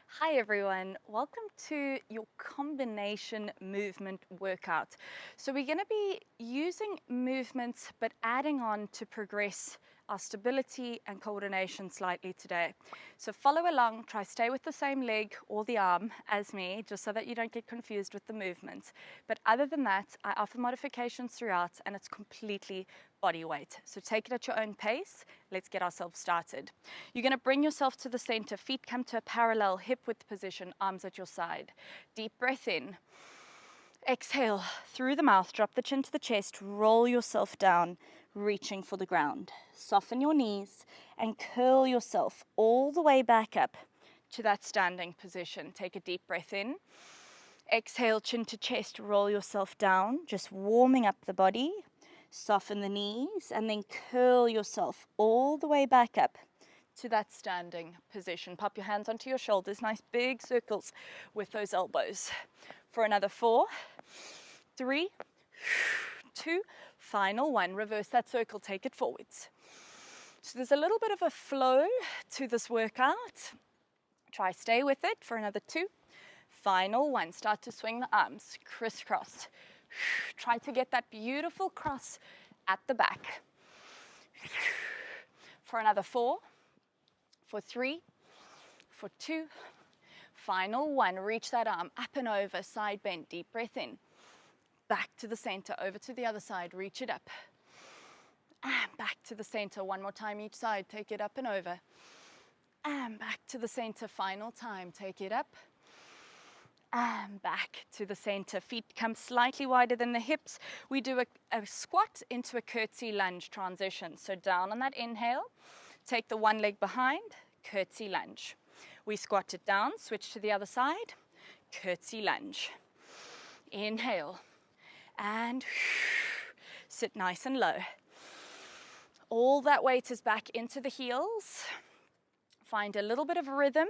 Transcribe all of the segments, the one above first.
Hi everyone, welcome to your combination movement workout. So we're going to be using movements but adding on to progress our stability and coordination slightly today. So follow along, try stay with the same leg or the arm as me, just so that you don't get confused with the movements. But other than that, I offer modifications throughout and it's completely body weight. So take it at your own pace. Let's get ourselves started. You're going to bring yourself to the center, feet come to a parallel hip width position, arms at your side. Deep breath in. Exhale through the mouth, drop the chin to the chest, roll yourself down, reaching for the ground. Soften your knees and curl yourself all the way back up to that standing position. Take a deep breath in. Exhale, chin to chest, roll yourself down, just warming up the body. Soften the knees and then curl yourself all the way back up to that standing position. Pop your hands onto your shoulders, nice big circles with those elbows. For another 4, 3, 2, final 1. Reverse that circle, take it forwards. So there's a little bit of a flow to this workout. Try stay with it for another 2. Final 1. Start to swing the arms, crisscross. Try to get that beautiful cross at the back. For another 4, for 3, for 2, final 1. Reach that arm up and over, side bend, deep breath in. Back to the center, over to the other side, reach it up. And back to the center, one more time each side, take it up and over. And back to the center, final time, take it up. And back to the center. Feet come slightly wider than the hips. We do a squat into a curtsy lunge transition. So down on that inhale, take the one leg behind, curtsy lunge. We squat it down, switch to the other side, curtsy lunge. Inhale and sit nice and low. All that weight is back into the heels. Find a little bit of rhythm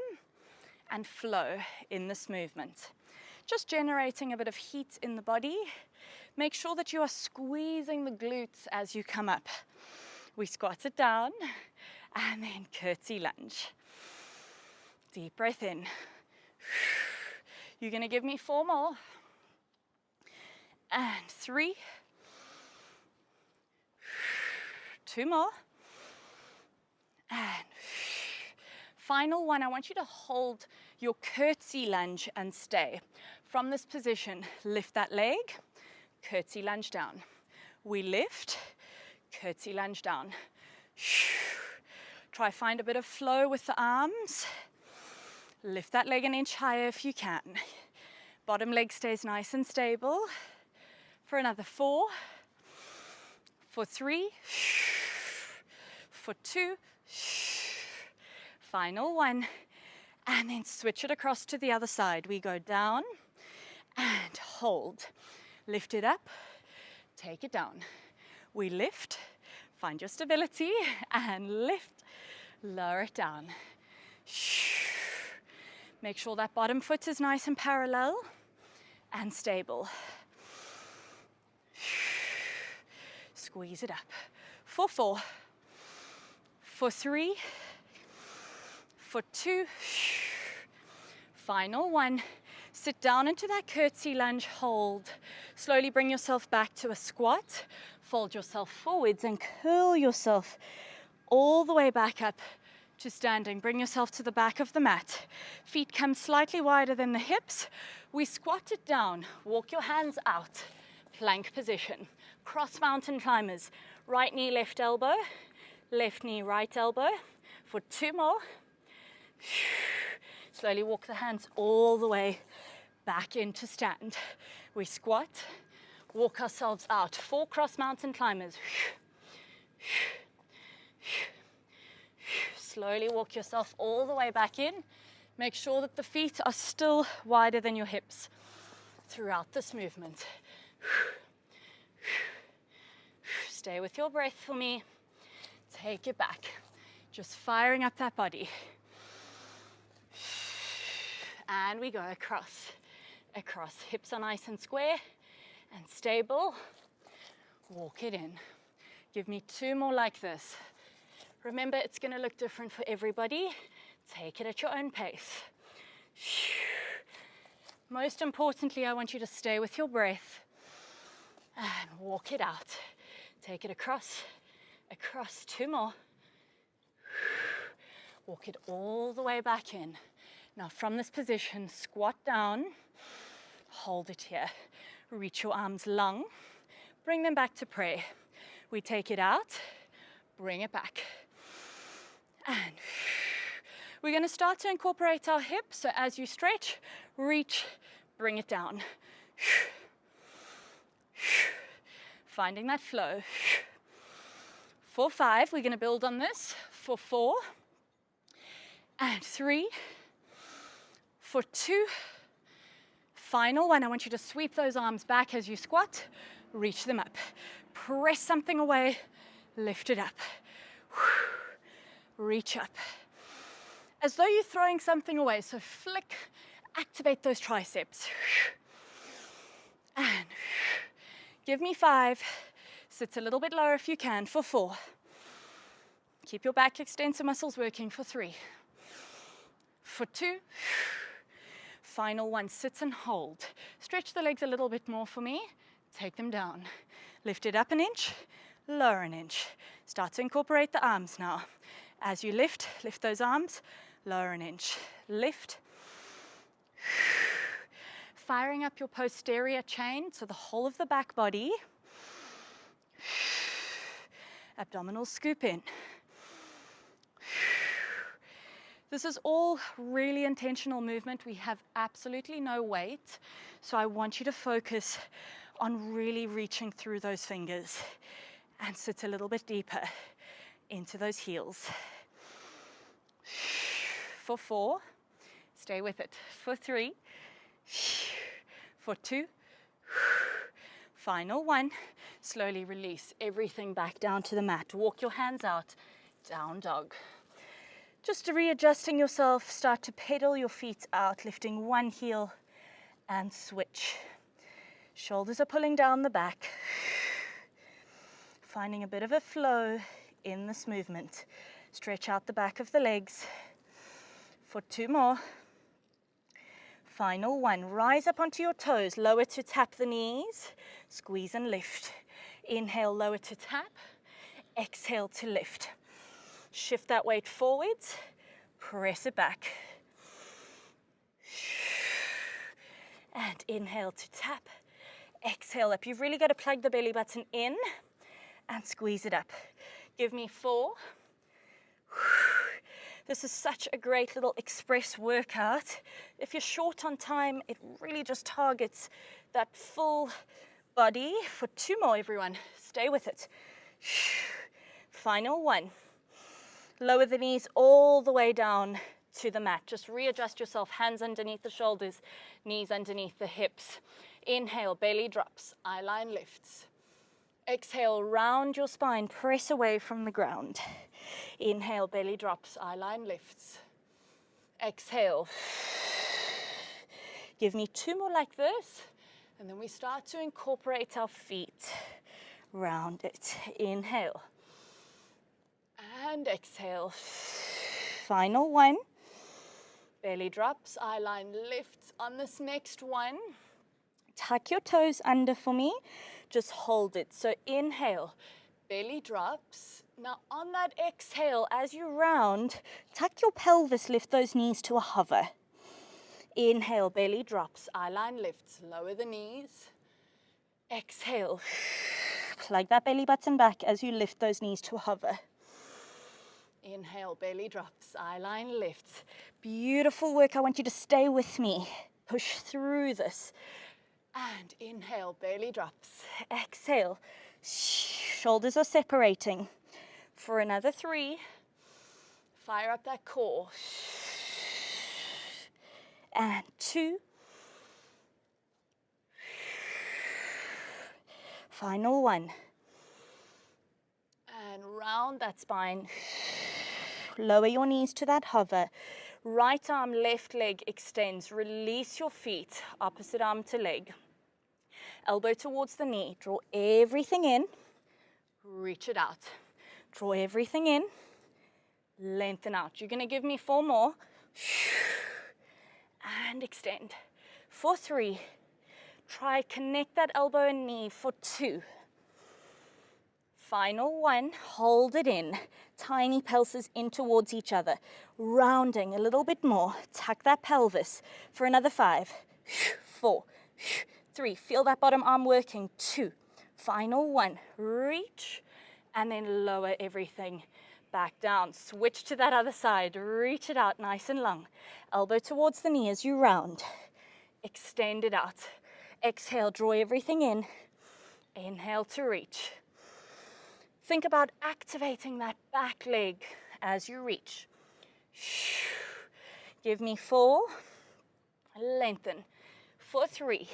and flow in this movement. Just generating a bit of heat in the body. Make sure that you are squeezing the glutes as you come up. We squat it down and then curtsy lunge. Deep breath in. You're going to give me 4 more. And 3. 2 more. And final 1, I want you to hold your curtsy lunge and stay. From this position, lift that leg, curtsy lunge down. We lift, curtsy lunge down. Try find a bit of flow with the arms. Lift that leg an inch higher if you can. Bottom leg stays nice and stable. For another 4, for 3, for 2, final 1, and then switch it across to the other side. We go down and hold. Lift it up, take it down. We lift, find your stability, and lift, lower it down. Make sure that bottom foot is nice and parallel and stable. Squeeze it up. For 4, for 3, for 2, final 1. Sit down into that curtsy lunge, hold. Slowly bring yourself back to a squat. Fold yourself forwards and curl yourself all the way back up to standing. Bring yourself to the back of the mat. Feet come slightly wider than the hips. We squat it down. Walk your hands out. Plank position. Cross mountain climbers. Right knee, left elbow. Left knee, right elbow. For 2 more. Slowly walk the hands all the way back into stand. We squat, walk ourselves out. 4 cross mountain climbers. Slowly walk yourself all the way back in. Make sure that the feet are still wider than your hips throughout this movement. Stay with your breath for me. Take it back. Just firing up that body. And we go across. Hips are nice and square and stable. Walk it in. Give me 2 more like this. Remember, it's going to look different for everybody. Take it at your own pace. Most importantly, I want you to stay with your breath and walk it out. Take it across, 2 more. Walk it all the way back in. Now from this position, squat down, hold it here. Reach your arms long, bring them back to prayer. We take it out, bring it back. And we're going to start to incorporate our hips. So as you stretch, reach, bring it down. Finding that flow. For 5, we're going to build on this. For 4, and 3, for 2, final 1. I want you to sweep those arms back as you squat, reach them up. Press something away, lift it up. Reach up. As though you're throwing something away, so flick, activate those triceps. And give me 5. Sit a little bit lower if you can for 4. Keep your back extensor muscles working for 3. For 2. Final 1, sit and hold. Stretch the legs a little bit more for me. Take them down. Lift it up an inch, lower an inch. Start to incorporate the arms now. As you lift those arms, lower an inch. Lift. Firing up your posterior chain, so the whole of the back body. Abdominal scoop in. This is all really intentional movement. We have absolutely no weight, so I want you to focus on really reaching through those fingers and sit a little bit deeper into those heels. For 4, stay with it. For 3, for 2, final 1, slowly release everything back down to the mat. Walk your hands out, down dog. Just readjusting yourself, start to pedal your feet out, lifting one heel and switch. Shoulders are pulling down the back. Finding a bit of a flow in this movement. Stretch out the back of the legs. For 2 more. Final 1, rise up onto your toes, lower to tap the knees, squeeze and lift. Inhale, lower to tap, exhale to lift. Shift that weight forwards, press it back. And inhale to tap, exhale up. You've really got to plug the belly button in and squeeze it up. Give me 4. This is such a great little express workout. If you're short on time, it really just targets that full body. For 2 more, everyone. Stay with it. Final 1. Lower the knees all the way down to the mat. Just readjust yourself, hands underneath the shoulders, knees underneath the hips. Inhale, belly drops, eye line lifts. Exhale, round your spine, press away from the ground. Inhale, belly drops, eye line lifts. Exhale. Give me 2 more like this, and then we start to incorporate our feet. Round it. Inhale. And exhale. Final 1. Belly drops, eye line lifts. On this next one, tuck your toes under for me. Just hold it. So inhale, belly drops. Now on that exhale, as you round, tuck your pelvis, lift those knees to a hover. Inhale, belly drops, eye line lifts. Lower the knees. Exhale. Plug that belly button back as you lift those knees to a hover. Inhale, belly drops, eye line lifts. Beautiful work. I want you to stay with me. Push through this. And inhale, belly drops. Exhale. Shoulders are separating. For another 3. Fire up that core. And 2. Final 1. And round that spine. Lower your knees to that hover. Right arm, left leg extends. Release your feet, opposite arm to leg. Elbow towards the knee. Draw everything in. Reach it out. Draw everything in. Lengthen out. You're going to give me 4 more. and extend. For 3, try connect that elbow and knee. For 2, final 1, hold it in. Tiny pulses in towards each other, rounding a little bit more. Tuck that pelvis. For another 5, 4, 3, feel that bottom arm working. 2, final 1, reach, and then lower everything back down. Switch to that other side, reach it out nice and long. Elbow towards the knee as you round. Extend it out. Exhale, draw everything in. Inhale to reach. Think about activating that back leg as you reach. Give me 4, lengthen. For 3,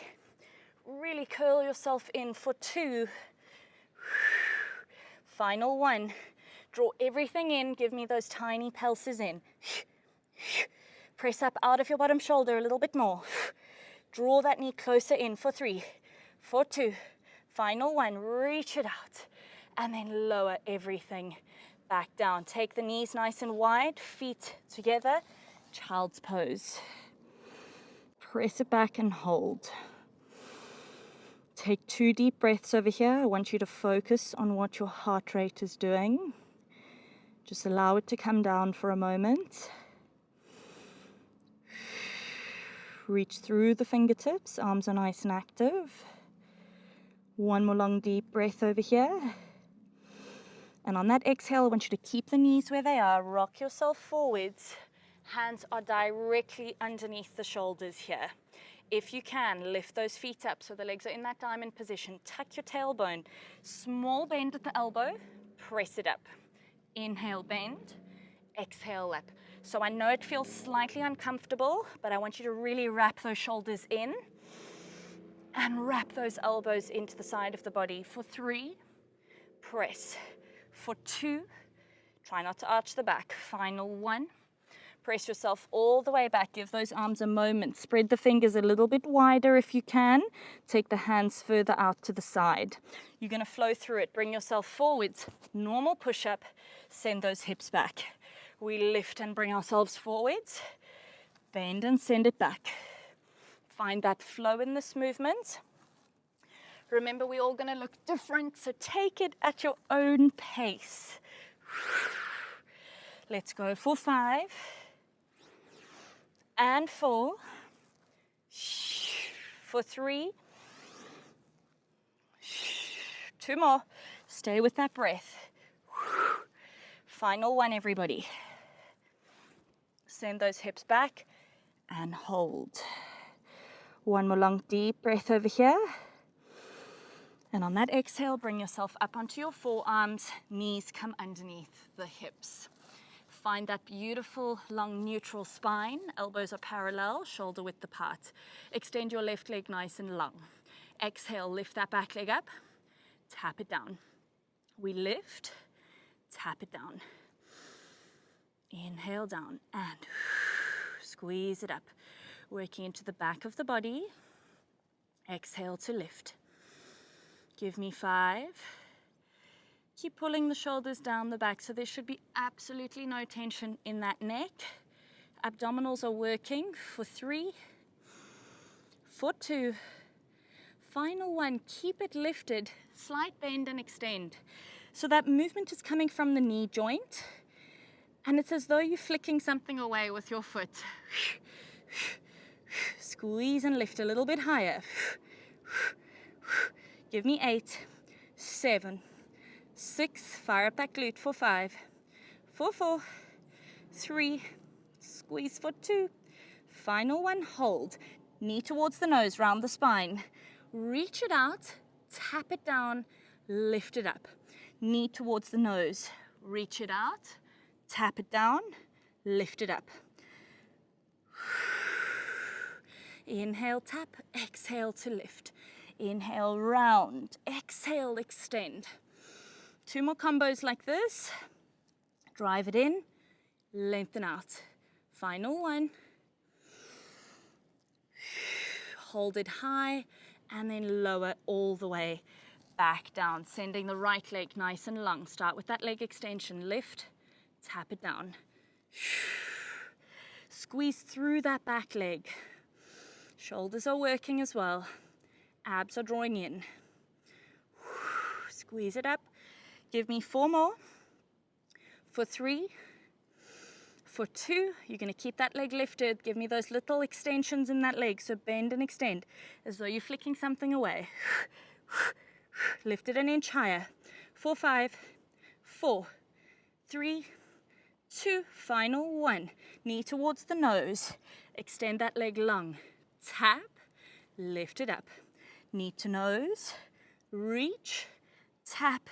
really curl yourself in. For 2, final 1, draw everything in. Give me those tiny pulses in. Press up out of your bottom shoulder a little bit more. Draw that knee closer in. For 3, for 2, final 1, reach it out. And then lower everything back down. Take the knees nice and wide, feet together, child's pose. Press it back and hold. Take 2 deep breaths over here. I want you to focus on what your heart rate is doing. Just allow it to come down for a moment. Reach through the fingertips, arms are nice and active. 1 more long deep breath over here. And on that exhale, I want you to keep the knees where they are. Rock yourself forwards. Hands are directly underneath the shoulders here. If you can, lift those feet up so the legs are in that diamond position. Tuck your tailbone. Small bend at the elbow. Press it up. Inhale, bend. Exhale, up. So I know it feels slightly uncomfortable, but I want you to really wrap those shoulders in and wrap those elbows into the side of the body. For 3, press. For 2, try not to arch the back. Final 1, press yourself all the way back. Give those arms a moment. Spread the fingers a little bit wider if you can. Take the hands further out to the side. You're going to flow through it. Bring yourself forwards. Normal push-up. Send those hips back. We lift and bring ourselves forwards. Bend and send it back. Find that flow in this movement. Remember, we're all going to look different, so take it at your own pace. Let's go for 5 and 4. For 3. 2 more. Stay with that breath. Final 1, everybody. Send those hips back and hold. 1 more long deep breath over here. And on that exhale, bring yourself up onto your forearms. Knees come underneath the hips. Find that beautiful long neutral spine. Elbows are parallel, shoulder width apart. Extend your left leg nice and long. Exhale, lift that back leg up. Tap it down. We lift, tap it down. Inhale down and squeeze it up. Working into the back of the body. Exhale to lift. Give me 5. Keep pulling the shoulders down the back, so there should be absolutely no tension in that neck. Abdominals are working. For 3, for 2, final 1. Keep it lifted, slight bend and extend. So that movement is coming from the knee joint, and it's as though you're flicking something away with your foot. Squeeze and lift a little bit higher. Give me 8, 7, 6, fire up that glute. For 5, for 4, 3, squeeze for 2, final 1, hold. Knee towards the nose, round the spine. Reach it out, tap it down, lift it up. Knee towards the nose, reach it out, tap it down, lift it up. Inhale, tap, exhale to lift. Inhale, round, exhale, extend. 2 more combos like this. Drive it in, lengthen out. Final 1. Hold it high and then lower all the way back down, sending the right leg nice and long. Start with that leg extension, lift, tap it down. Squeeze through that back leg. Shoulders are working as well. Abs are drawing in. Squeeze it up. Give me 4 more. For 3. For 2. You're going to keep that leg lifted. Give me those little extensions in that leg. So bend and extend as though you're flicking something away. Lift it an inch higher. 4, 5, 4, 3, 2, final 1. Knee towards the nose. Extend that leg long. Tap, lift it up. Knee to nose, reach, tap,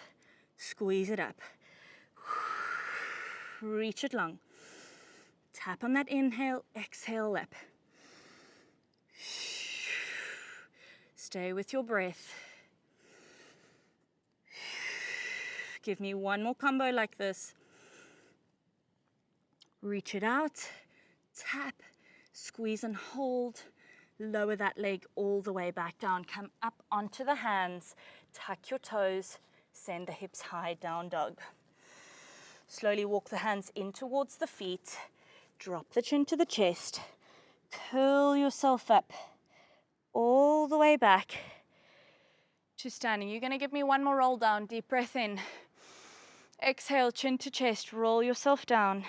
squeeze it up. Reach it long. Tap on that inhale, exhale up. Stay with your breath. Give me one more combo like this. Reach it out, tap, squeeze and hold. Lower that leg all the way back down. Come up onto the hands, tuck your toes, send the hips high, down dog. Slowly walk the hands in towards the feet, drop the chin to the chest, curl yourself up all the way back to standing. You're going to give me one more roll down, deep breath in. Exhale, chin to chest, roll yourself down.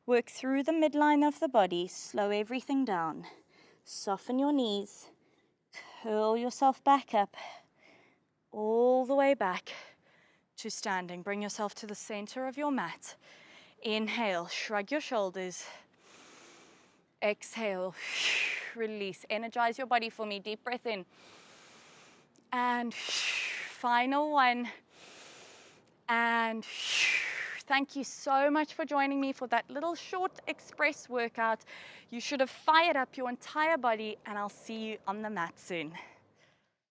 Work through the midline of the body, slow everything down. Soften your knees, curl yourself back up, all the way back to standing. Bring yourself to the center of your mat. Inhale, shrug your shoulders. Exhale, release. Energize your body for me. Deep breath in. And final one. And thank you so much for joining me for that little short express workout. You should have fired up your entire body, and I'll see you on the mat soon.